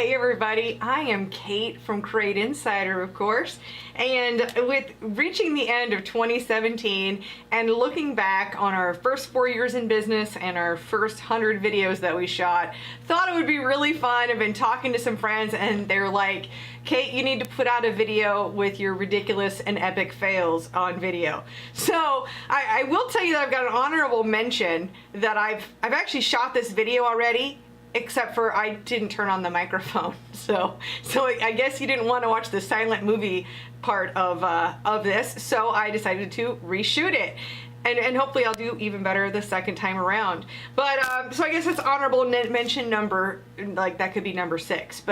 Hey everybody, I am Kate from Crate Insider, of course, and with reaching the end of 2017 and looking back on our first 4 years in business and our first 100 videos that we shot, thought it would be really fun. I've been talking to some friends and they're like, Kate, you need to put out a video with your ridiculous and epic fails on video. So I will tell you that I've got an honorable mention that I've actually shot this video already, except for I didn't turn on the microphone. So I guess you didn't want to watch the silent movie part of this, so I decided to reshoot it. And hopefully I'll do even better the second time around. But so I guess it's honorable mention number, like that could be number 6.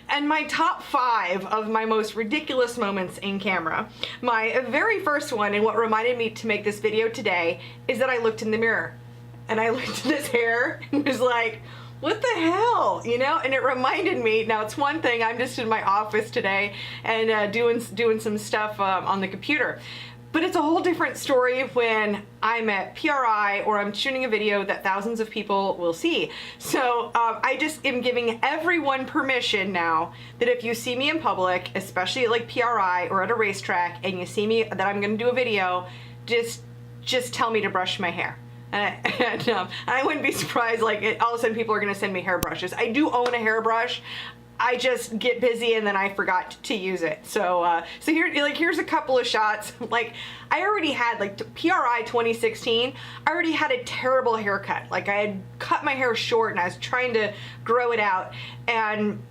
And my top 5 of my most ridiculous moments in camera. My very first one, and what reminded me to make this video today, is that I looked in the mirror. And I looked at this hair and was like, what the hell, you know? And it reminded me, now it's one thing, I'm just in my office today and doing some stuff on the computer. But it's a whole different story when I'm at PRI or I'm shooting a video that thousands of people will see. So I just am giving everyone permission now that if you see me in public, especially at like PRI or at a racetrack, and you see me that I'm gonna do a video, just tell me to brush my hair. And I wouldn't be surprised, like all of a sudden people are gonna send me hairbrushes. I do own a hairbrush. I just get busy and then I forgot to use it. So here's a couple of shots. Like I already had, like PRI 2016, I already had a terrible haircut. Like I had cut my hair short and I was trying to grow it out, and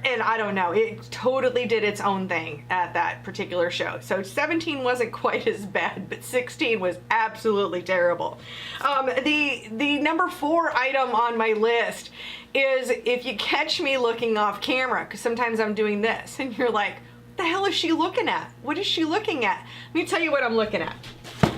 I don't know, it totally did its own thing at that particular show. So 17 wasn't quite as bad, but 16 was absolutely terrible. The number 4 item on my list is if you catch me looking off camera, because sometimes I'm doing this and you're like, what the hell is she looking at? What is she looking at? Let me tell you what I'm looking at.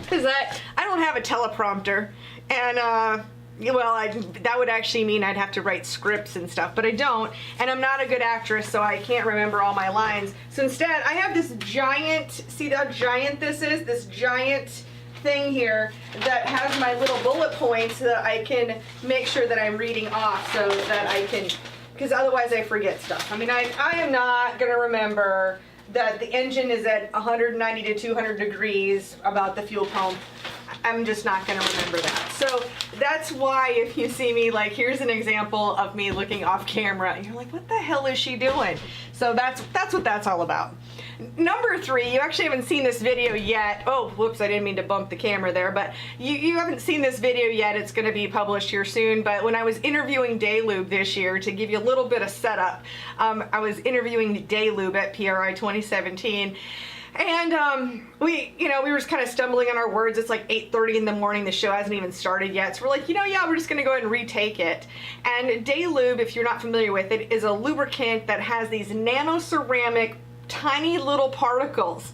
Because I don't have a teleprompter, and well, that would actually mean I'd have to write scripts and stuff, but I don't, and I'm not a good actress, so I can't remember all my lines. So instead, I have this giant, see how giant this is? This giant thing here that has my little bullet points so that I can make sure that I'm reading off, so that I can, because otherwise I forget stuff. I mean, I am not going to remember that the engine is at 190 to 200 degrees about the fuel pump. I'm just not going to remember that. So that's why if you see me, like here's an example of me looking off camera and you're like, what the hell is she doing? So that's what that's all about. Number 3, you actually haven't seen this video yet. Oh, whoops, I didn't mean to bump the camera there, but you haven't seen this video yet. It's going to be published here soon. But when I was interviewing Daylube this year, to give you a little bit of setup, I was interviewing Daylube at PRI 2017. And we were just kind of stumbling on our words. It's like 8:30 in the morning. The show hasn't even started yet. So we're like, yeah, we're just going to go ahead and retake it. And Daylube, if you're not familiar with it, is a lubricant that has these nano-ceramic, tiny little particles.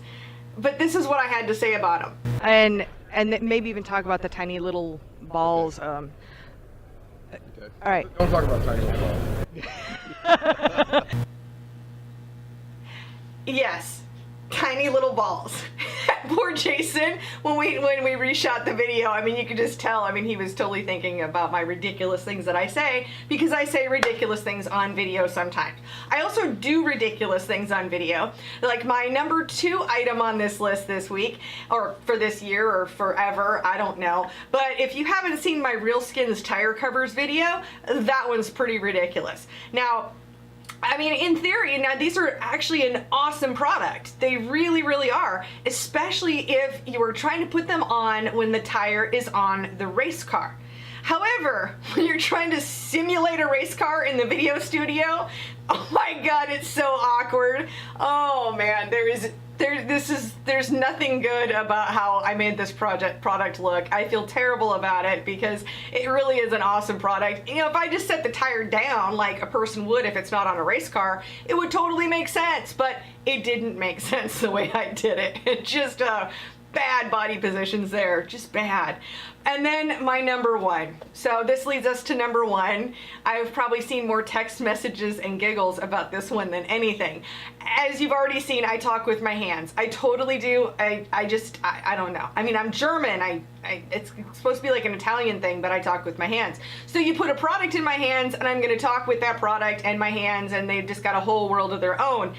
But this is what I had to say about them. And maybe even talk about the tiny little balls. Okay. All right. Don't talk about tiny little balls. Yes. Tiny little balls. Poor Jason, when we reshot the video, I mean, you could just tell, I mean, he was totally thinking about my ridiculous things that I say, because I say ridiculous things on video sometimes. I also do ridiculous things on video. Like my number 2 item on this list this week, or for this year, or forever, I don't know. But if you haven't seen my Real Skins tire covers video, that one's pretty ridiculous. Now, I mean, in theory, now these are actually an awesome product. They really, really are, especially if you are trying to put them on when the tire is on the race car. However, when you're trying to simulate a race car in the video studio, oh my God, it's so awkward. Oh man, there's nothing good about how I made this product look. I feel terrible about it because it really is an awesome product. You know, if I just set the tire down like a person would if it's not on a race car, it would totally make sense, but it didn't make sense the way I did it. It just, bad body positions there, just bad. And then my number one. So this leads us to number one. I've probably seen more text messages and giggles about this one than anything. As you've already seen, I talk with my hands. I totally do. I don't know. I mean, I'm German. It's supposed to be like an Italian thing, but I talk with my hands. So you put a product in my hands and I'm gonna talk with that product and my hands, and they've just got a whole world of their own.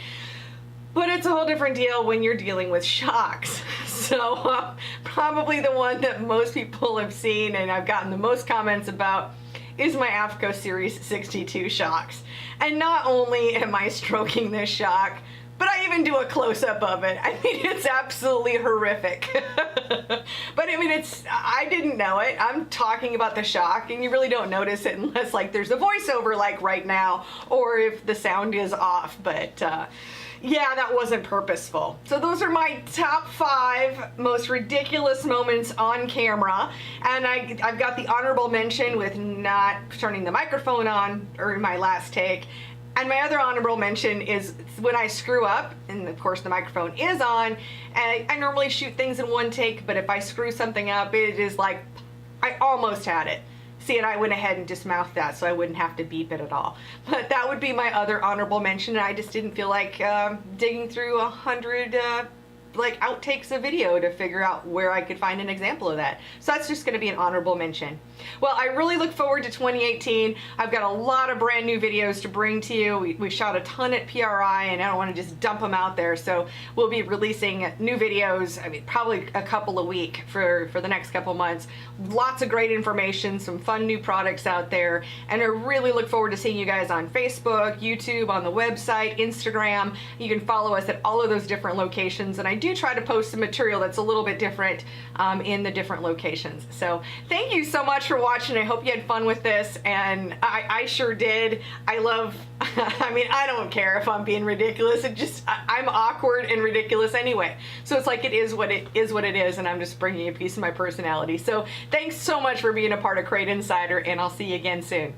But it's a whole different deal when you're dealing with shocks. So probably the one that most people have seen and I've gotten the most comments about is my AFCO Series 62 shocks. And not only am I stroking this shock, but I even do a close-up of it. I mean, it's absolutely horrific. But I mean, I didn't know it. I'm talking about the shock and you really don't notice it unless like there's a voiceover like right now, or if the sound is off. But yeah, that wasn't purposeful. So those are my top 5 most ridiculous moments on camera. And I've got the honorable mention with not turning the microphone on or my last take. And my other honorable mention is when I screw up, and of course the microphone is on, and I normally shoot things in one take, but if I screw something up, it is like, I almost had it. See, and I went ahead and just mouthed that so I wouldn't have to beep it at all. But that would be my other honorable mention, and I just didn't feel like digging through 100 like outtakes of video to figure out where I could find an example of that. So that's just going to be an honorable mention. Well, I really look forward to 2018. I've got a lot of brand new videos to bring to you. We shot a ton at PRI and I don't want to just dump them out there. So we'll be releasing new videos, I mean, probably a couple a week for the next couple months. Lots of great information, some fun new products out there. And I really look forward to seeing you guys on Facebook, YouTube, on the website, Instagram. You can follow us at all of those different locations. And I do try to post some material that's a little bit different in the different locations. So thank you so much for watching. I hope you had fun with this, and I sure did. I love, I mean, I don't care if I'm being ridiculous. It just, I'm awkward and ridiculous anyway. So it's like it is what it is, and I'm just bringing a piece of my personality. So thanks so much for being a part of Crate Insider, and I'll see you again soon.